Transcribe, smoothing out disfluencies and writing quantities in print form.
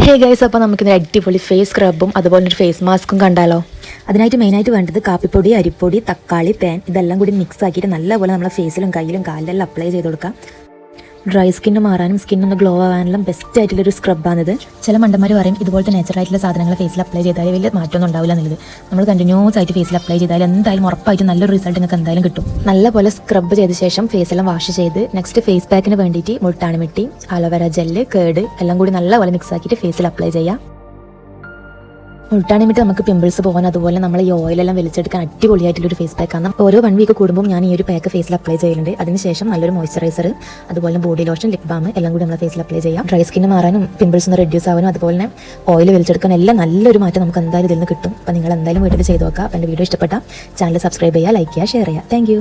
Hey guys, അപ്പോൾ നമുക്കിന്ന് അടിപൊളി ഫേസ് സ്ക്രബും അതുപോലെ ഒരു ഫേസ് മാസ്കും കണ്ടാലോ. അതിനായിട്ട് മെയിനായിട്ട് വേണ്ടത് കാപ്പിപ്പൊടി, അരിപ്പൊടി, തക്കാളി, തേൻ ഇതെല്ലാം കൂടി മിക്സ് ആക്കിയിട്ട് നല്ലപോലെ നമ്മളെ ഫേസിലും കയ്യിലും കാലിലെല്ലാം അപ്ലൈ ചെയ്ത് കൊടുക്കാം. ഡ്രൈ സ്കിന്ന് മാറാനും സ്കിന്നൊന്ന് ഗ്ലോ ആവാനെല്ലാം ബെസ്റ്റ് ആയിട്ടുള്ളൊരു സ്ക്രബാണിത്. ചില മണ്ടന്മാർ പറയും ഇതുപോലത്തെ നാച്ചുറലായിട്ടുള്ള സാധനങ്ങൾ ഫേസിൽ അപ്ലൈ ചെയ്താൽ വലിയ മാറ്റമൊന്നും ഉണ്ടാവില്ല എന്നുള്ളത്. നമ്മൾ കണ്ടിന്യൂസ് ആയിട്ട് ഫേസിൽ അപ്ലൈ ചെയ്താൽ എന്തായാലും ഉറപ്പായിട്ട് നല്ലൊരു റിസൾട്ട് നിങ്ങൾക്ക് എന്തായാലും കിട്ടും. നല്ലപോലെ സ്ക്രബ് ചെയ്ത ശേഷം ഫേസെല്ലാം വാഷ് ചെയ്ത് നെക്സ്റ്റ് ഫേസ് പാക്കിന് വേണ്ടിയിട്ട് മുൾട്ടാണി മിട്ടി, അലോവേര ജെല്ല്, കേട് എല്ലാം കൂടി നല്ലപോലെ മിക്സ് ആക്കിയിട്ട് ഫേസിൽ അപ്ലൈ ചെയ്യാം. മുൾട്ടാണി മിട്ടി നമുക്ക് പിമ്പിൾസ് പോകാൻ അതുപോലെ നമ്മൾ ഈ ഓയിലെല്ലാം വലിച്ചെടുക്കാൻ അടിപൊളിയായിട്ടുള്ളൊരു ഫേസ് പാക്കാണ്. ഓരോ 1 വീക്ക് കൂടുമ്പോൾ ഞാൻ ഈ ഒരു പാക്ക് ഫേസിൽ അപ്ലൈ ചെയ്യുന്നുണ്ട്. അതിനുശേഷം നല്ലൊരു മോയ്സ്ചറൈസർ അതുപോലെ ബോഡി ലോഷൻ, ലിപ് ബാം എല്ലാം കൂടി നമ്മൾ ഫേസിൽ അപ്ലൈ ചെയ്യാം. ഡ്രൈ സ്കിന്ന് മാറാനും പിമ്പിൾസ് ഒന്ന് റെഡ്യൂസ് ആവാനും അതുപോലെ തന്നെ ഓയിൽ വലിച്ചെടുക്കാനും എല്ലാം നല്ലൊരു മാറ്റം നമുക്ക് എന്തായാലും ഇതിൽ നിന്ന് കിട്ടും. അപ്പോൾ നിങ്ങൾ എന്തായാലും വീട്ടിൽ ചെയ്ത് നോക്കുക. അപ്പോൾ എൻ്റെ വീഡിയോ ഇഷ്ടപ്പെട്ട ചാനൽ സബ്സ്ക്രൈബ് ചെയ്യുക, ലൈക്ക് ചെയ്യുക, ഷെയർ ചെയ്യുക. താങ്ക്